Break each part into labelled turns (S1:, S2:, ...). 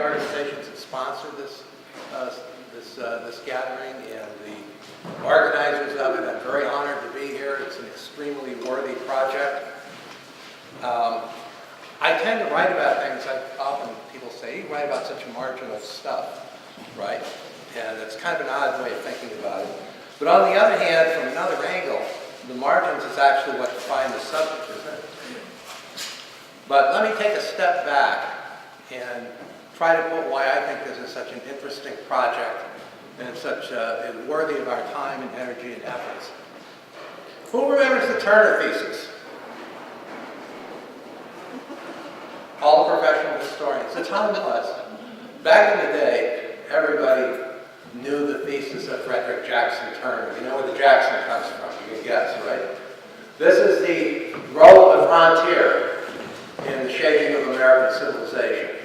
S1: organizations that sponsored this gathering and the organizers of it. I'm very honored to be here. It's an extremely worthy project. I tend to write about things. Often people say, you write about such marginal stuff, right? And it's kind of an odd way of thinking about it. But on the other hand, from another angle, the margins is actually what define the subject, isn't it? But let me take a step back and try to put why I think this is such an interesting project and such worthy of our time and energy and efforts. Who remembers the Turner thesis? All the professional historians. The time was. Back in the day, everybody knew the thesis of Frederick Jackson Turner. You know where the Jackson comes from, you can guess, right? This is the role of the frontier in the shaping of American civilization.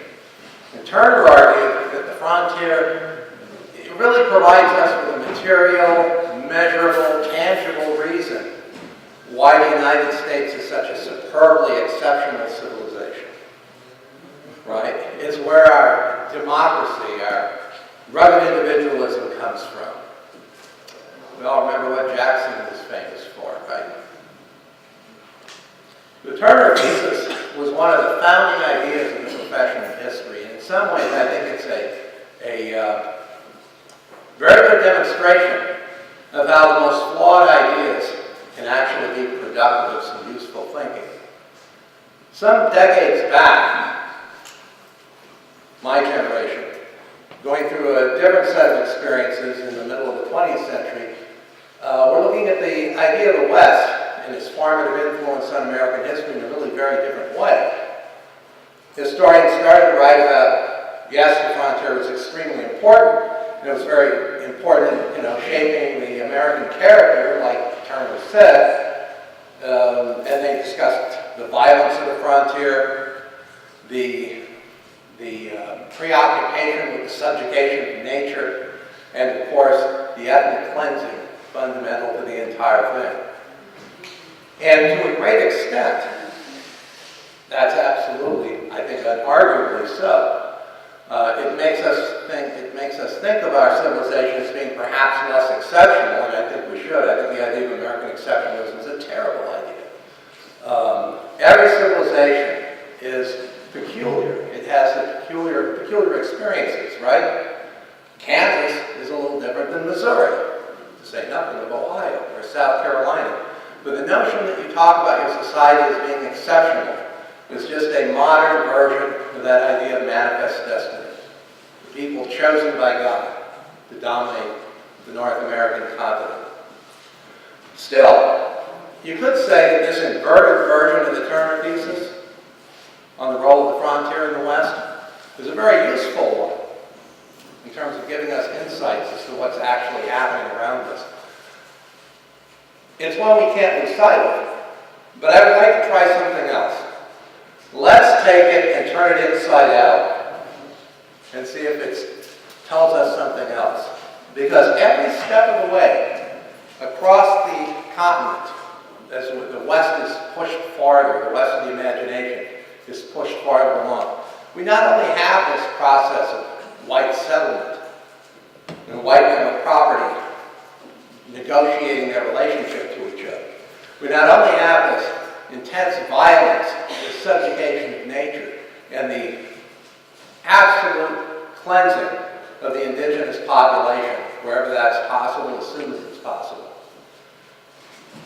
S1: And Turner argued that the frontier really provides us with a material, measurable, tangible reason why the United States is such a superbly exceptional civilization. Right? It's where our democracy, our rugged individualism comes from. We all remember what Jackson was famous for, right? The Turner thesis was one of the founding ideas of the profession of history. And in some ways, I think it's a very good demonstration of how the most flawed ideas can actually be productive of some useful thinking. Some decades back, my generation, going through a different set of experiences in the middle of the 20th century, we're looking at the idea of the West and its formative influence on American history in a really very different way. Historians started to write about, yes, the frontier was extremely important, and it was very important in shaping the American character, like Turner said, and they discussed the violence of the frontier, the preoccupation with the subjugation of nature, and of course, the ethnic cleansing fundamental to the entire thing. And to a great extent, that's absolutely, I think, unarguably so. It makes us think of our civilization as being perhaps less exceptional, and I think we should. I think the idea of American exceptionalism is a terrible idea. Every civilization is peculiar. It has peculiar experiences, right? Kansas is a little different than Missouri, to say nothing of Ohio or South Carolina. But the notion that you talk about your society as being exceptional is just a modern version of that idea of manifest destiny. The people chosen by God to dominate the North American continent. Still, you could say that this inverted version of the Turner thesis on the role of the frontier in the West is a very useful one in terms of giving us insights as to what's actually happening around us. It's one we can't lose sight of, but I would like to try something else. Let's take it and turn it inside out and see if it tells us something else. Because every step of the way across the continent, as the West is pushed farther, the West of the imagination is pushed farther along, we not only have this process of white settlement and white men with property negotiating their relationship to each other. We not only have this intense violence, the subjugation of nature, and the absolute cleansing of the indigenous population, wherever that's possible, as soon as it's possible.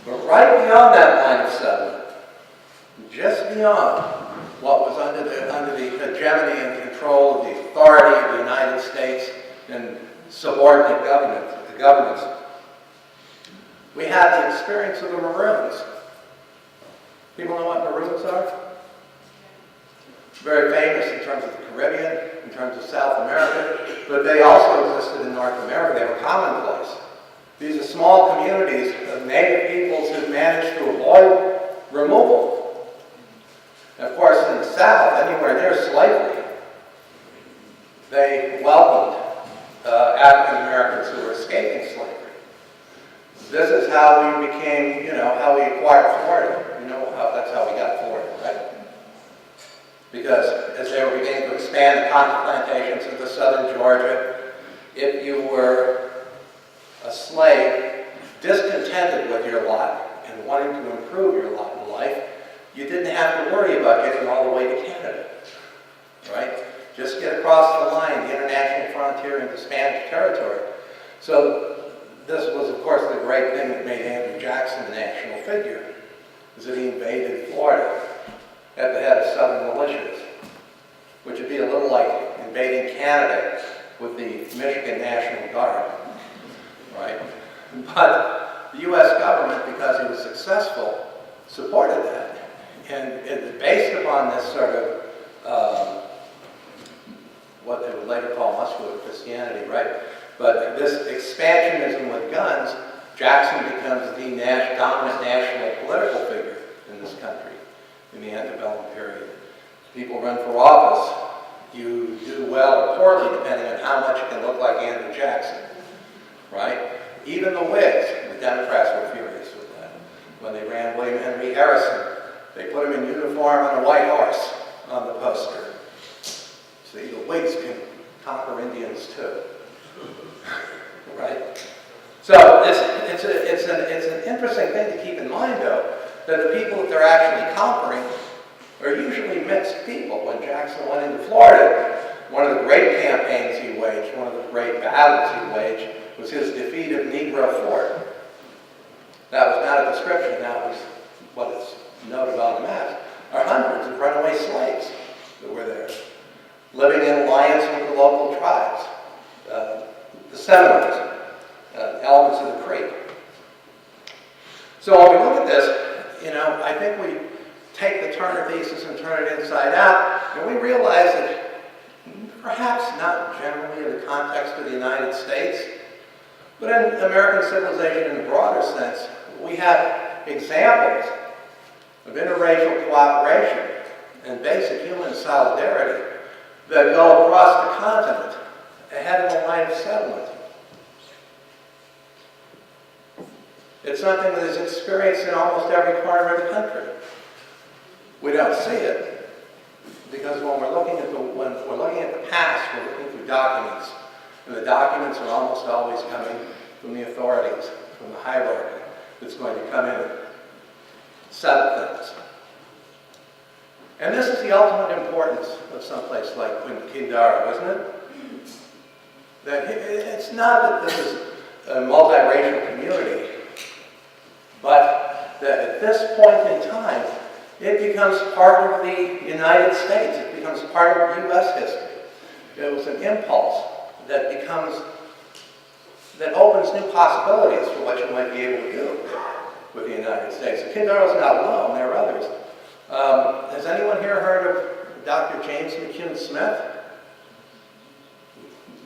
S1: But right beyond that line of settlement, just beyond what was under the hegemony and control of the authority of the United States and subordinate governments, we have the experience of the Maroons. People know what Maroons are? Very famous in terms of the Caribbean, in terms of South America, but they also existed in North America. They were commonplace. These are small communities of native peoples who managed to avoid removal. And of course, in the South, anywhere near slavery, they welcomed African Americans who were escaping slavery. This is how we became, how we acquired Florida. That's how we got Florida, right? because as they were beginning to expand the cotton plantations into southern Georgia, if you were a slave discontented with your lot and wanting to improve your lot in life, you didn't have to worry about getting all the way to Canada, right? Just get across the line, the international frontier into Spanish territory. So this was, of course, the great thing that made Andrew Jackson a national figure, is that he invaded Florida at the head of Southern militias, which would be a little like invading Canada with the Michigan National Guard, right? But the U.S. government, because he was successful, supported that. And it's based upon this sort of, what they would later call muscular Christianity, right? But this expansionism with guns, Jackson becomes the dominant national political figure in this country in the antebellum period. People run for office. You do well or poorly depending on how much you can look like Andrew Jackson, right? Even the Whigs, the Democrats were furious with that. When they ran William Henry Harrison, they put him in uniform on a white horse on the poster. See, the Whigs can conquer Indians too, right? So it's an interesting thing to keep in mind, though, that the people that they're actually conquering are usually mixed people. When Jackson went into Florida, one of the great campaigns he waged, one of the great battles he waged, was his defeat of Negro Fort. That was not a description, that was what is noted on the map, are hundreds of runaway slaves that were there, living in alliance with the local tribes, the Seminoles, elements of the Creek. So when we look at this, I think we take the Turner thesis and turn it inside out, and we realize that perhaps not generally in the context of the United States, but in American civilization in a broader sense, we have examples of interracial cooperation and basic human solidarity that go across the continent ahead of the line of settlement. It's something that is experienced in almost every corner of the country. We don't see it because when we're looking at the past, we're looking through documents, and the documents are almost always coming from the authorities, from the hierarchy that's going to come in and settle things. And this is the ultimate importance of someplace like Quindaro, isn't it? That it's not that this is a multiracial community, but that at this point in time, it becomes part of the United States. It becomes part of U.S. history. It was an impulse that opens new possibilities for what you might be able to do with the United States. And Quindaro's not alone, there are others. Has anyone here heard of Dr. James McCune Smith?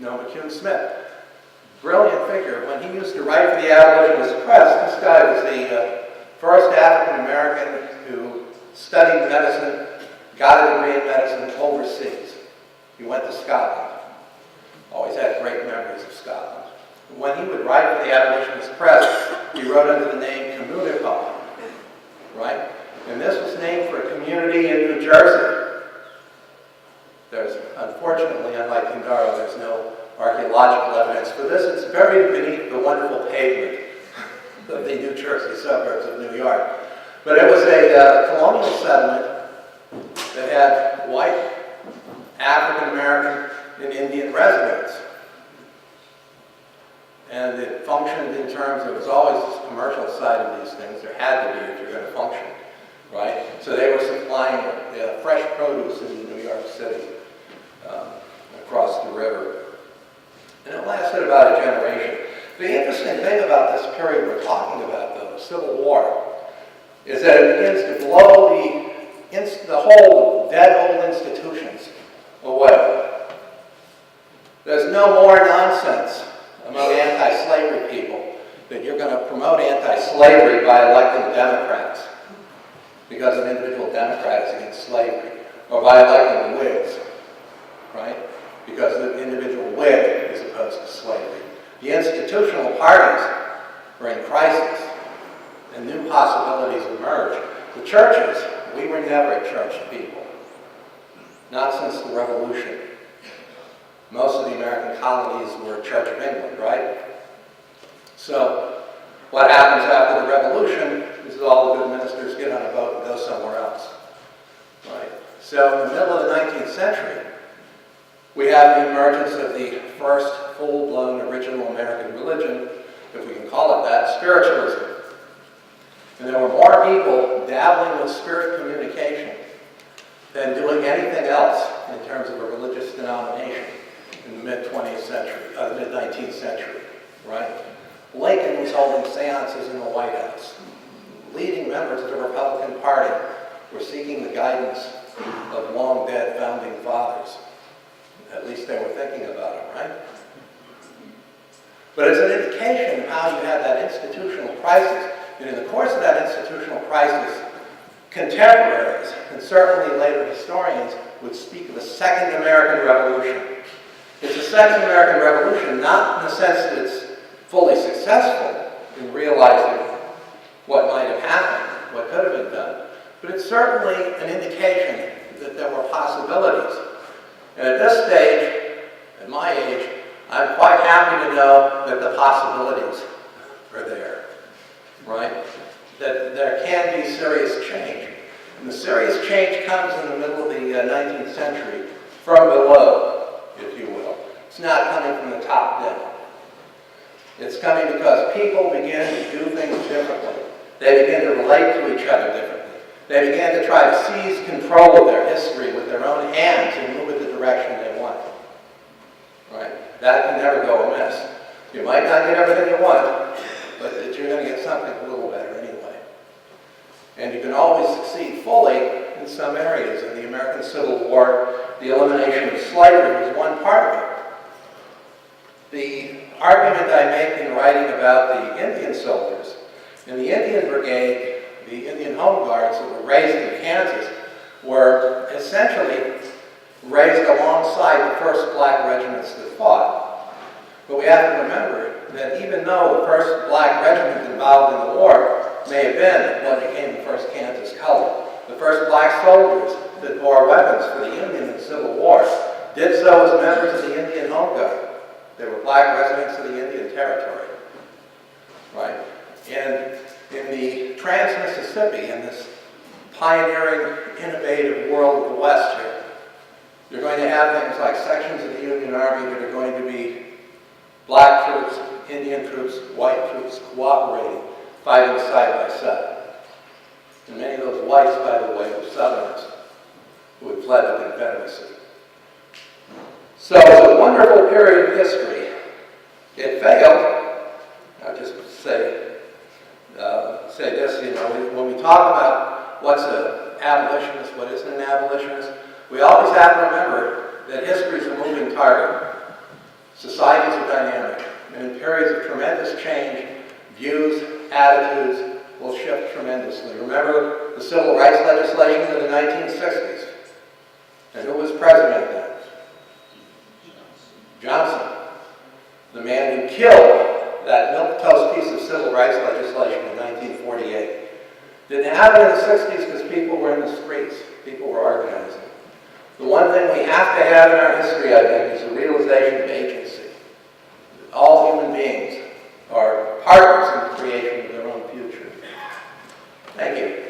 S1: No, McCune Smith. Brilliant figure. When he used to write for the Abolitionist Press, this guy was the first African American who studied medicine, got a degree in medicine overseas. He went to Scotland. Always had great memories of Scotland. When he would write for the Abolitionist Press, he wrote under the name Communipaw, right? And this was named for a community in New Jersey. There's, unfortunately, unlike Quindaro, there's no archaeological evidence for this. It's buried beneath the wonderful pavement of the New Jersey suburbs of New York. But it was a colonial settlement that had white, African American, and Indian residents. And it functioned in terms of, it was always this commercial side of these things. There had to be if you're going to function, right? So they were supplying fresh produce in New York City across the river. And it lasted about a generation. The interesting thing about this period we're talking about, though, the Civil War, is that it begins to blow the whole dead old institutions away. There's no more nonsense among anti-slavery people that you're going to promote anti-slavery by electing Democrats because an individual Democrat is against slavery, or by electing the Whigs, right? Because the individual Whig is opposed to slavery. The institutional parties are in crisis, and new possibilities emerge. The churches, we were never a church people. not since the Revolution. Most of the American colonies were Church of England, right? So what happens after the Revolution is all the good ministers get on a boat and go somewhere else, right? So in the middle of the 19th century, we have the emergence of the first full-blown original American religion, if we can call it that, spiritualism. And there were more people dabbling with spirit communication than doing anything else in terms of a religious denomination in the mid-20th century, mid-19th century, right? Lincoln was holding seances in the White House. Leading members of the Republican Party were seeking the guidance of long-dead founding fathers. At least they were thinking about it, right? But it's an indication of how you had that institutional crisis. And in the course of that institutional crisis, contemporaries, and certainly later historians, would speak of a Second American Revolution. It's a Second American Revolution, not in the sense that it's fully successful in realizing what might have happened, what could have been done, but it's certainly an indication that there were possibilities. And at this stage, at my age, I'm quite happy to know that the possibilities are there, right? That there can be serious change. And the serious change comes in the middle of the 19th century from below, if you will. It's not coming from the top down. It's coming because people begin to do things differently. They begin to relate to each other differently. They begin to try to seize control of their history with their own hands and move it the direction they want. Right? That can never go amiss. You might not get everything you want, but you're going to get something a little better anyway. And you can always succeed fully in some areas. In the American Civil War, the elimination of slavery was one part of it. The argument I make in writing about the Indian soldiers, in the Indian Brigade, the Indian Home Guards that were raised in Kansas were essentially raised alongside the first black regiments that fought. But we have to remember that even though the first black regiment involved in the war may have been what became the first Kansas color, the first black soldiers that bore weapons for the Indian and Civil War did so as members of the Indian Home Guard. They were black residents of the Indian Territory, right? And in the Trans-Mississippi, in this pioneering, innovative world of the West here, you're going to have things like sections of the Union Army that are going to be black troops, Indian troops, white troops cooperating, fighting side by side. And many of those whites, by the way, were Southerners who had fled the Confederacy. So it's a wonderful period of history. It failed. I'll just say this, you know, when we talk about what's an abolitionist, what isn't an abolitionist, we always have to remember that history is a moving target. Societies are dynamic, and in periods of tremendous change, views, attitudes will shift tremendously. Remember the civil rights legislation of the 1960s? And who was president then? Johnson, the man who killed that milquetoast piece of civil rights legislation in 1948. Didn't happen in the 60s because people were in the streets. People were organizing. The one thing we have to have in our history, I think, is a realization of agency. All human beings are partners in the creation of their own future. Thank you.